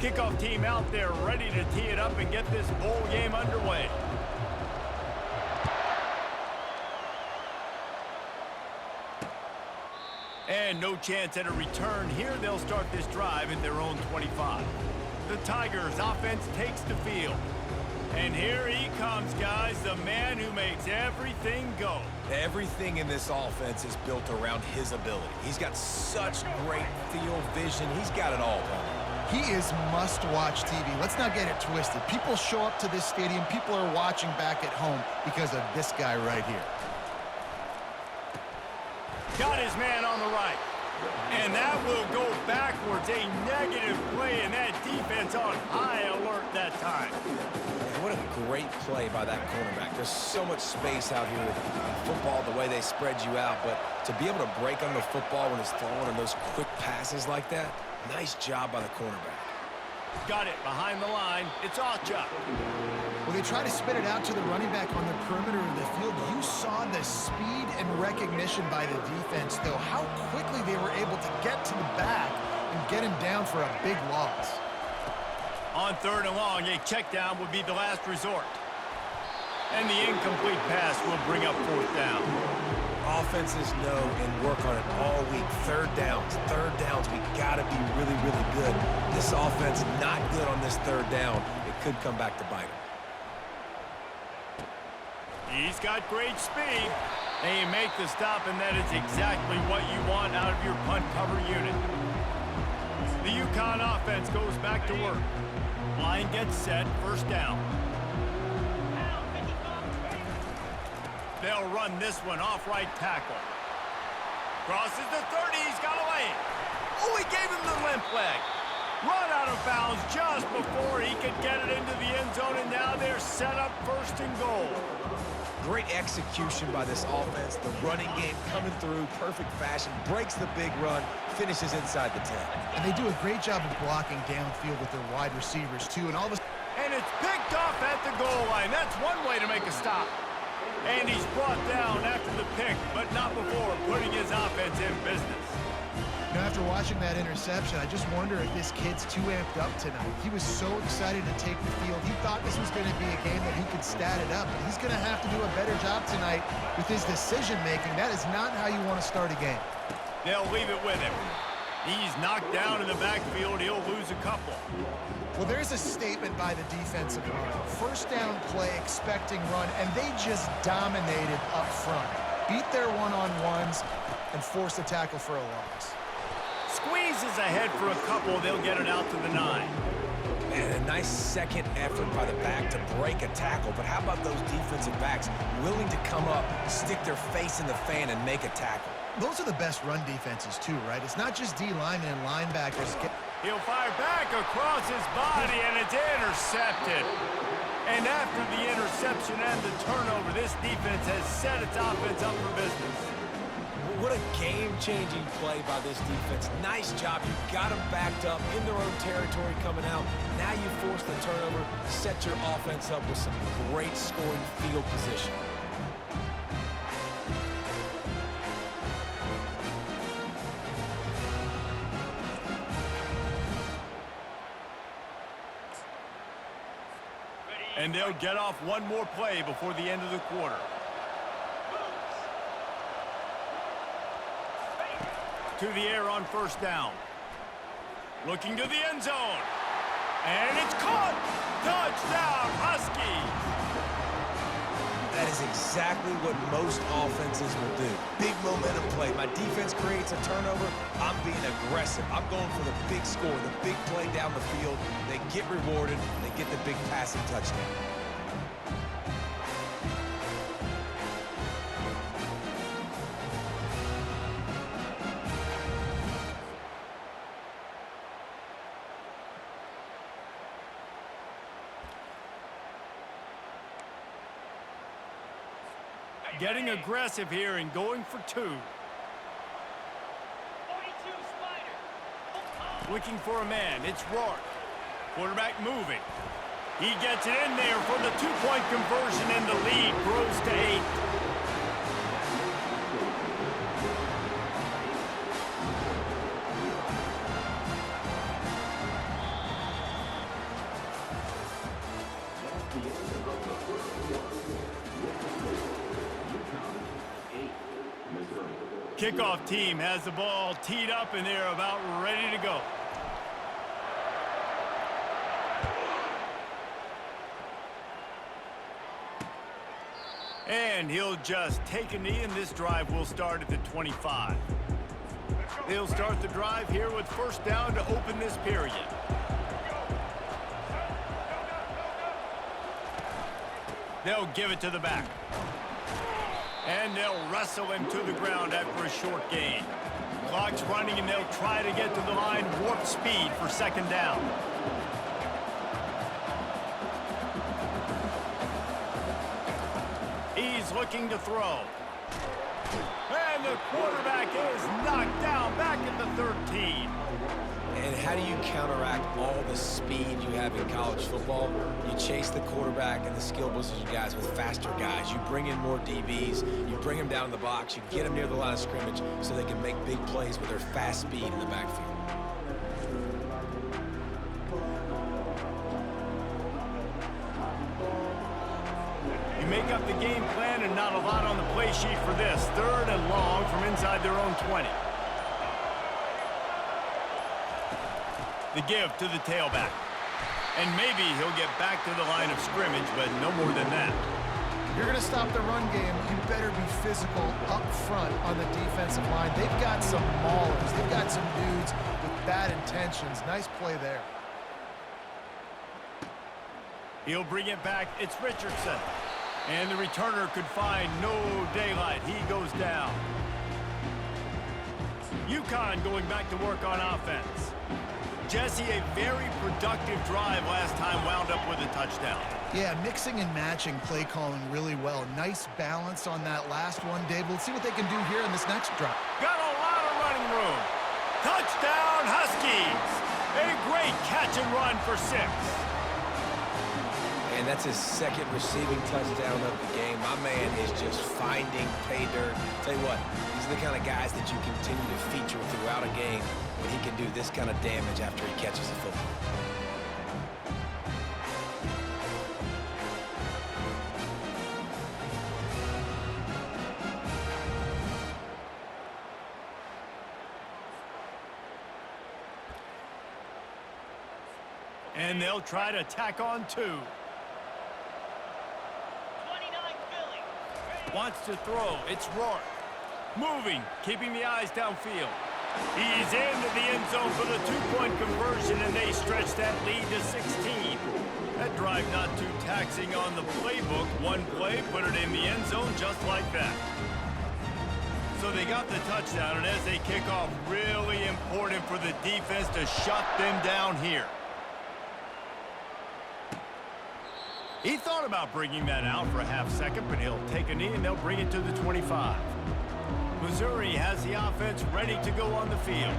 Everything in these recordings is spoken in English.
Kickoff team out there ready to tee it up and get this bowl game underway. And no chance at a return here. They'll start this drive at their own 25. The Tigers offense takes the field. And here he comes, guys, the man who makes everything go. Everything in this offense is built around his ability. He's got such great field vision. He's got it all, brother. He is must-watch TV. Let's not get it twisted. People show up to this stadium. People are watching back at home because of this guy right here. Got his man on the right. And that will go backwards. A negative play, and that defense on high alert that time. What a great play by that cornerback. There's so much space out here in football, the way they spread you out. But to be able to break on the football when it's thrown and those quick passes like that, nice job by the cornerback. Got it behind the line. It's Ocha. Well, they try to spit it out to the running back on the perimeter of the field. You saw the speed and recognition by the defense, though, how quickly they were able to get to the back and get him down for a big loss. On 3rd and long, a check down would be the last resort. And the incomplete pass will bring up 4th down. Offenses know and work on it all week. Third downs. We got to be really, really good. This offense not good on this 3rd down. It could come back to bite him. He's got great speed. They make the stop, and that is exactly what you want out of your punt cover unit. The UConn offense goes back to work. Line gets set, 1st down. They'll run this one off right tackle. Crosses the 30, he's got away. Oh, he gave him the limp leg. Run out of bounds just before he could get it into the end zone, and now they're set up 1st and goal. Great execution by this offense. The running game coming through, perfect fashion, breaks the big run, finishes inside the 10. And they do a great job of blocking downfield with their wide receivers, too. And all of a sudden, and it's picked off at the goal line. That's one way to make a stop. And he's brought down after the pick, but not before putting his offense in business. You know, after watching that interception, I just wonder if this kid's too amped up tonight. He was so excited to take the field. He thought this was going to be a game that he could stat it up. But he's going to have to do a better job tonight with his decision-making. That is not how you want to start a game. They'll leave it with him. He's knocked down in the backfield. He'll lose a couple. Well, there's a statement by the defensive line. 1st down play, expecting run, and they just dominated up front. Beat their one-on-ones and forced a tackle for a loss. Squeezes ahead for a couple. They'll get it out to the 9. And a nice second effort by the back to break a tackle. But how about those defensive backs willing to come up, stick their face in the fan, and make a tackle? Those are the best run defenses, too, right? It's not just D-linemen and linebackers. He'll fire back across his body, and it's intercepted. And after the interception and the turnover, this defense has set its offense up for business. What a game-changing play by this defense. Nice job. You got them backed up in their own territory coming out. Now you force the turnover, set your offense up with some great scoring field position. And they'll get off one more play before the end of the quarter. To the air on 1st down. Looking to the end zone. And it's caught! Touchdown, Huskies! That is exactly what most offenses will do. Big momentum play. My defense creates a turnover. I'm being aggressive. I'm going for the big score, the big play down the field. They get rewarded. They get the big passing touchdown. Getting aggressive here and going for 2. Looking for a man. It's Rourke. Quarterback moving. He gets it in there for the 2-point conversion, and the lead grows to 8. Kickoff team has the ball teed up and they're about ready to go. And he'll just take a knee, and this drive will start at the 25. They'll start the drive here with first down to open this period. They'll give it to the back. And they'll wrestle him to the ground after a short gain. Clock's running, and they'll try to get to the line warp speed for second down. He's looking to throw. And the quarterback is knocked down back at the 13. And how do you counteract all the speed you have in college football? You chase the quarterback and the skill position guys with faster guys. You bring in more DBs. You bring them down in the box. You get them near the line of scrimmage so they can make big plays with their fast speed in the backfield. You make up the game plan and not a lot on the play sheet for this. Third and long from inside their own 20. The give to the tailback. And maybe he'll get back to the line of scrimmage, but no more than that. If you're going to stop the run game, you better be physical up front on the defensive line. They've got some maulers. They've got some dudes with bad intentions. Nice play there. He'll bring it back. It's Richardson. And the returner could find no daylight. He goes down. UConn going back to work on offense. Jesse, a very productive drive last time, wound up with a touchdown. Yeah, mixing and matching play calling really well. Nice balance on that last one, Dave. We'll see what they can do here in this next drive. Got a lot of running room. Touchdown, Huskies. A great catch and run for 6. And that's his second receiving touchdown of the game. My man is just finding pay dirt. Tell you what, these are the kind of guys that you continue to feature throughout a game when he can do this kind of damage after he catches the football. And they'll try to tack on 2. Wants to throw. It's Rourke. Moving, keeping the eyes downfield. He's into the end zone for the 2-point conversion, and they stretch that lead to 16. That drive not too taxing on the playbook. One play, put it in the end zone just like that. So they got the touchdown, and as they kick off, really important for the defense to shut them down here. He thought about bringing that out for a half second, but he'll take a knee and they'll bring it to the 25. Missouri has the offense ready to go on the field.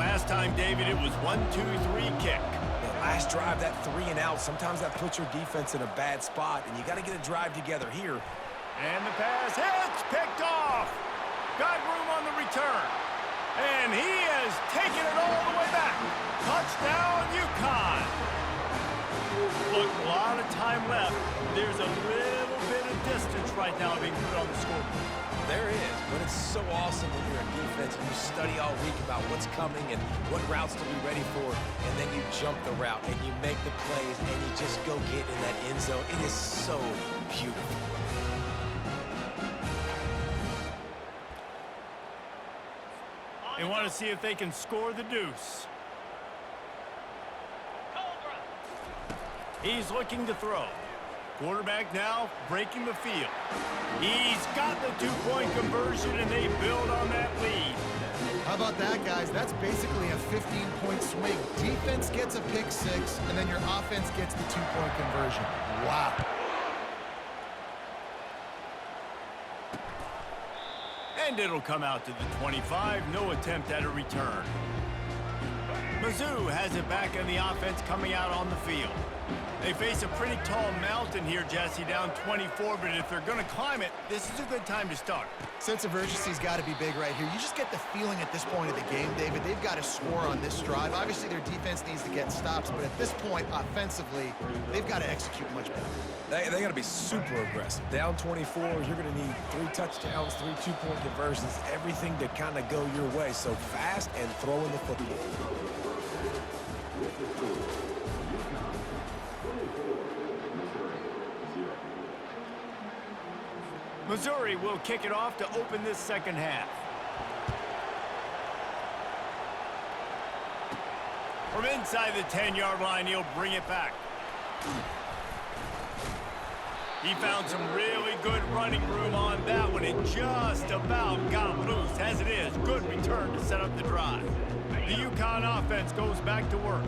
Last time, David, it was 1-2-3 kick. Yeah, last drive, that 3 and out, sometimes that puts your defense in a bad spot, and you got to get a drive together here. And the pass hits, picked off. Got room on the return. And he has taken it all the way back. Touchdown, UConn. Look, a lot of time left. There's a little bit of distance right now being put on the scoreboard. There is, but it's so awesome when you're a defense and you study all week about what's coming and what routes to be ready for, and then you jump the route and you make the plays and you just go get in that end zone. It is so beautiful. They want to see if they can score the deuce. He's looking to throw. Quarterback now breaking the field. He's got the 2-point conversion, and they build on that lead. How about that, guys? That's basically a 15-point swing. Defense gets a pick 6, and then your offense gets the 2-point conversion. Wow. And it'll come out to the 25. No attempt at a return. Mizzou has it back in the offense coming out on the field. They face a pretty tall mountain here, Jesse, down 24, but if they're going to climb it, this is a good time to start. Sense of urgency's got to be big right here. You just get the feeling at this point of the game, David, they've got to score on this drive. Obviously, their defense needs to get stops, but at this point, offensively, they've got to execute much better. They got to be super aggressive. Down 24, you're going to need 3 touchdowns, 3 two-point conversions, everything to kind of go your way. So fast and throwing the football. Missouri will kick it off to open this second half. From inside the 10-yard line, he'll bring it back. He found some really good running room on that one and just about got loose. As it is, good return to set up the drive. The UConn offense goes back to work.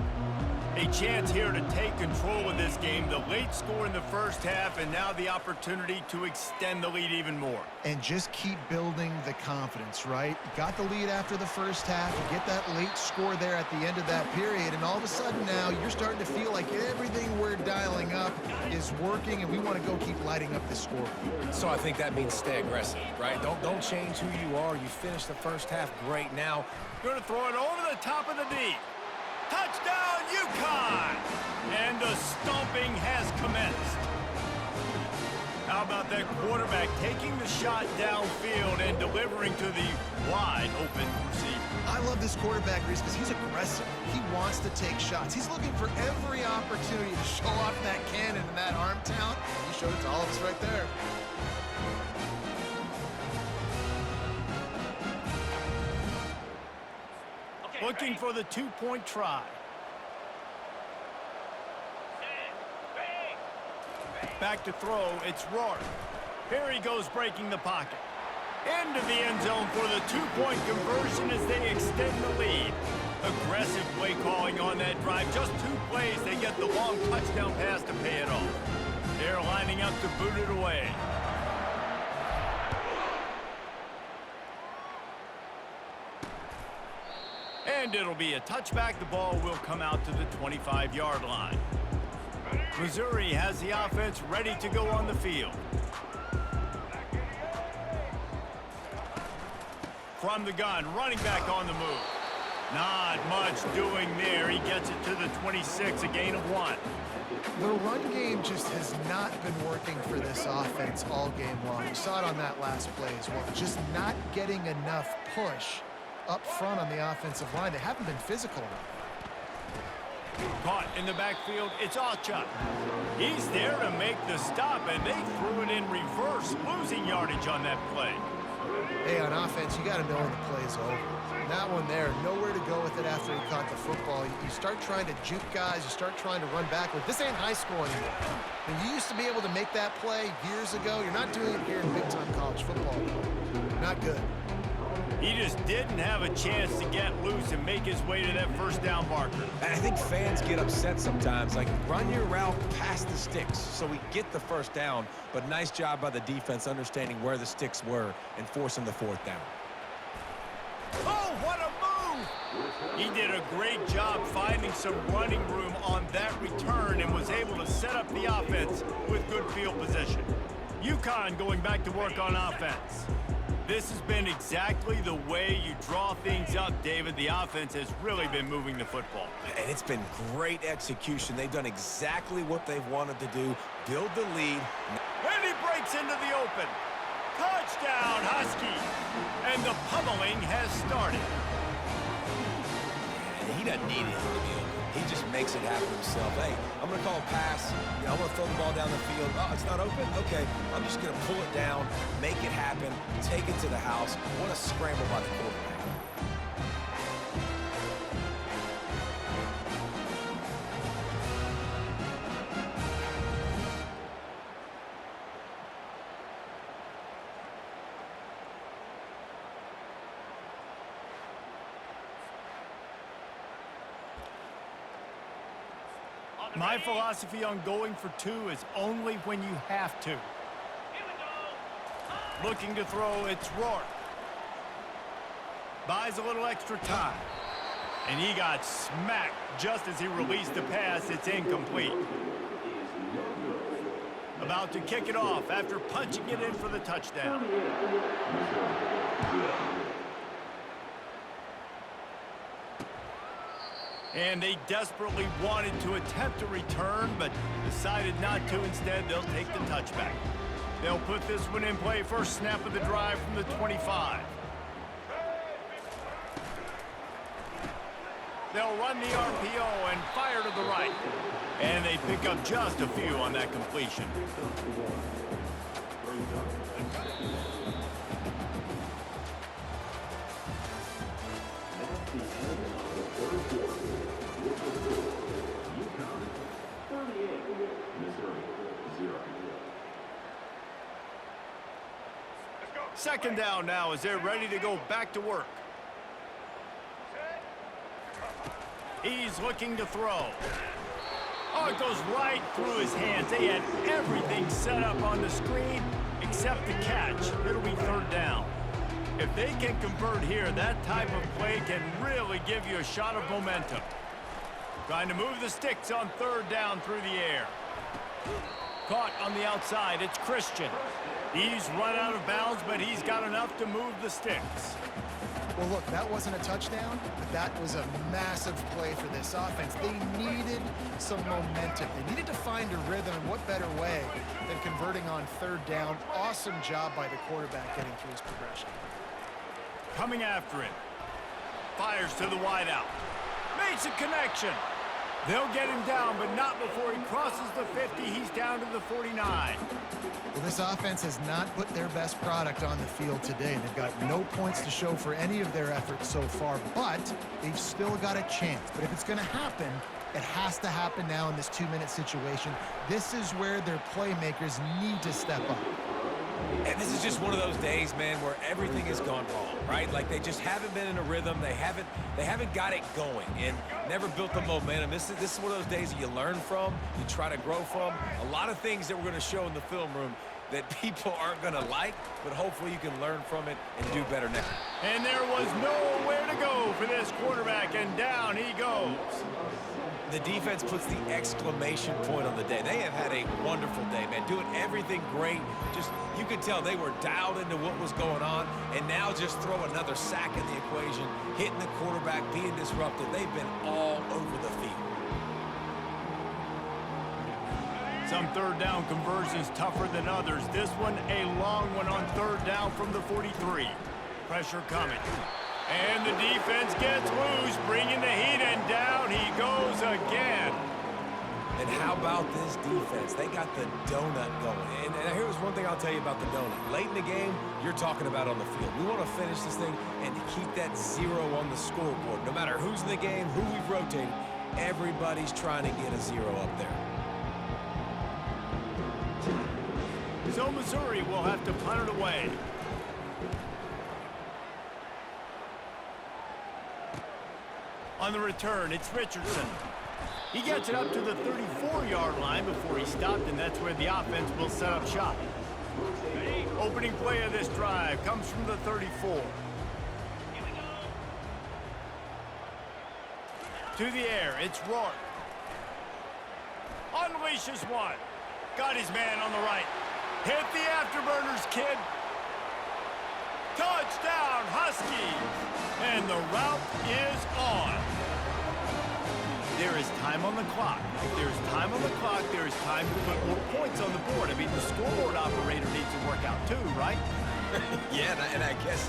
A chance here to take control of this game. The late score in the first half, and now the opportunity to extend the lead even more. And just keep building the confidence, right? You got the lead after the first half. You get that late score there at the end of that period, and all of a sudden now you're starting to feel like everything we're dialing up is working, and we want to go keep lighting up the score. So I think that means stay aggressive, right? Don't change who you are. You finished the first half great. Now, going to throw it over the top of the D. Touchdown, UConn! And the stomping has commenced. How about that quarterback taking the shot downfield and delivering to the wide open receiver? I love this quarterback, Reese, because he's aggressive. He wants to take shots. He's looking for every opportunity to show off that cannon and that arm talent. He showed it to all of us right there. Looking for the two-point try. Back to throw, it's Rourke. Here he goes breaking the pocket. Into the end zone for the two-point conversion as they extend the lead. Aggressive play calling on that drive. Just 2 plays, they get the long touchdown pass to pay it off. They're lining up to boot it away. And it'll be a touchback. The ball will come out to the 25-yard line. Missouri has the offense ready to go on the field. From the gun, running back on the move. Not much doing there. He gets it to the 26, a gain of 1. The run game just has not been working for this offense all game long. You saw it on that last play as well. Just not getting enough push up front on the offensive line. They haven't been physical enough. Caught in the backfield, it's Alchuk. He's there to make the stop, and they threw it in reverse, losing yardage on that play. Hey, on offense, you got to know when the play's over. That one there, nowhere to go with it after he caught the football. You start trying to juke guys, you start trying to run backward. This ain't high school anymore. And you used to be able to make that play years ago. You're not doing it here in big-time college football. Not good. He just didn't have a chance to get loose and make his way to that first down marker. I think fans get upset sometimes. Like, run your route past the sticks so we get the first down. But nice job by the defense understanding where the sticks were and forcing the 4th down. Oh, what a move! He did a great job finding some running room on that return and was able to set up the offense with good field position. UConn going back to work on offense. This has been exactly the way you draw things up, David. The offense has really been moving the football. And it's been great execution. They've done exactly what they've wanted to do, build the lead. And he breaks into the open. Touchdown, Huskies. And the pummeling has started. And he doesn't need it to be open. He just makes it happen himself. Hey, I'm going to call a pass. You know, I'm going to throw the ball down the field. Oh, it's not open? Okay. I'm just going to pull it down, make it happen, take it to the house. What a scramble by the quarterback. My philosophy on going for 2 is only when you have to. Looking to throw, it's Rourke. Buys a little extra time. And he got smacked just as he released the pass. It's incomplete. About to kick it off after punching it in for the touchdown. And they desperately wanted to attempt a return, but decided not to. Instead, they'll take the touchback. They'll put this one in play. First snap of the drive from the 25. They'll run the RPO and fire to the right. And they pick up just a few on that completion. Second down now as they're ready to go back to work. He's looking to throw. Oh, it goes right through his hands. They had everything set up on the screen except the catch. It'll be third down. If they can convert here, that type of play can really give you a shot of momentum. Trying to move the sticks on third down through the air. Caught on the outside. It's Christian. He's run out of bounds, but he's got enough to move the sticks. Well, look, that wasn't a touchdown, but that was a massive play for this offense. They needed some momentum. They needed to find a rhythm, and what better way than converting on third down. Awesome job by the quarterback getting through his progression. Coming after it. Fires to the wideout. Makes a connection. They'll get him down, but not before he crosses the 50. He's down to the 49. Well, this offense has not put their best product on the field today. They've got no points to show for any of their efforts so far, but they've still got a chance. But if it's going to happen, it has to happen now in this 2-minute situation. This is where their playmakers need to step up. And this is just one of those days, man, where everything has gone wrong, right? Like they just haven't been in a rhythm. They haven't got it going and never built the momentum. This is one of those days that you learn from, you try to grow from. A lot of things that we're going to show in the film room that people aren't going to like, but hopefully you can learn from it and do better next. And there was nowhere to go for this quarterback, and down he goes. The defense puts the exclamation point on the day. They have had a wonderful day, man. Doing everything great. Just, you could tell they were dialed into what was going on, and now just throw another sack in the equation, hitting the quarterback, being disrupted. They've been all over the field. Some third down conversions tougher than others. This one, a long one on third down from the 43. Pressure coming. And the defense gets loose, bringing the heat, and down he goes again. And how about this defense? They got the donut going. And here's one thing I'll tell you about the donut. Late in the game, you're talking about on the field. We want to finish this thing and to keep that 0 on the scoreboard. No matter who's in the game, who we've rotated, everybody's trying to get a 0 up there. So Missouri will have to punt it away. On the return, it's Richardson. He gets it up to the 34-yard line before he stopped, and that's where the offense will set up shop. Opening play of this drive comes from the 34. To the air, it's Rourke. Unleashes one. Got his man on the right. Hit the afterburners, kid. Touchdown, Huskies. And the route is on. There is time on the clock. If there's time on the clock, there is time to put more points on the board. I mean, the scoreboard operator needs to work out too, right? Yeah, and I guess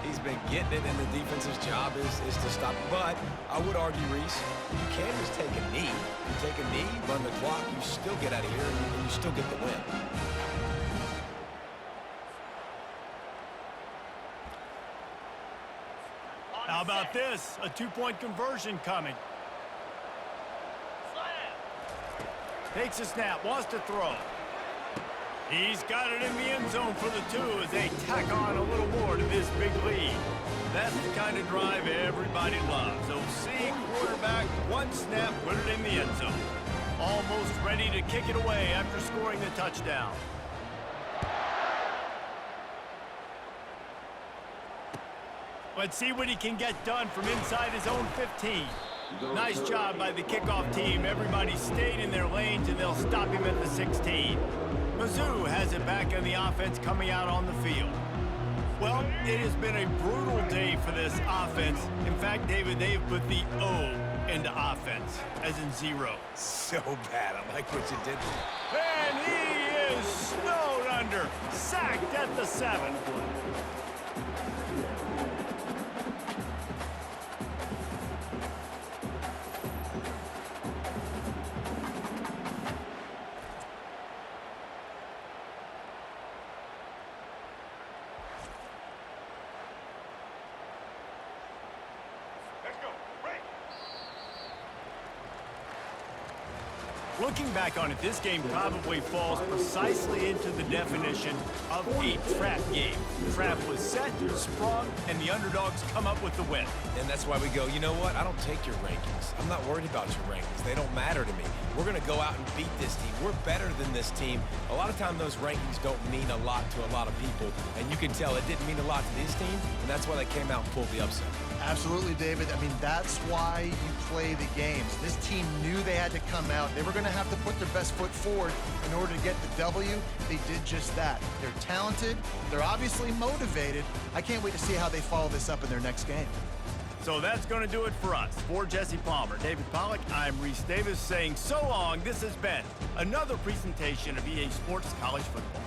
he's been getting it, and the defense's job is to stop. But I would argue, Reese, you can't just take a knee. You take a knee, run the clock, you still get out of here, and you still get the win. How about this? A two-point conversion coming. Takes a snap, wants to throw. He's got it in the end zone for the 2 as they tack on a little more to this big lead. That's the kind of drive everybody loves. OC quarterback, one snap, put it in the end zone. Almost ready to kick it away after scoring the touchdown. Let's see what he can get done from inside his own 15. Nice job by the kickoff team. Everybody stayed in their lanes, and they'll stop him at the 16. Mizzou has it back on the offense coming out on the field. Well, it has been a brutal day for this offense. In fact, David, they've put the O into offense, as in 0. So bad. I like what you did there. And he is snowed under, sacked at the 7. Looking back on it, this game probably falls precisely into the definition of a trap game. Trap was set, sprung, and the underdogs come up with the win. And that's why we go, you know what? I don't take your rankings. I'm not worried about your rankings. They don't matter to me. We're going to go out and beat this team. We're better than this team. A lot of time those rankings don't mean a lot to a lot of people, and you can tell it didn't mean a lot to this team, and that's why they came out and pulled the upset. Absolutely, David. I mean, that's why you play the games. This team knew they had to come out. They were going to have to put their best foot forward in order to get the W. They did just that. They're talented. They're obviously motivated. I can't wait to see how they follow this up in their next game. So that's going to do it for us. For Jesse Palmer, David Pollack, I'm Reese Davis saying so long. This has been another presentation of EA Sports College Football.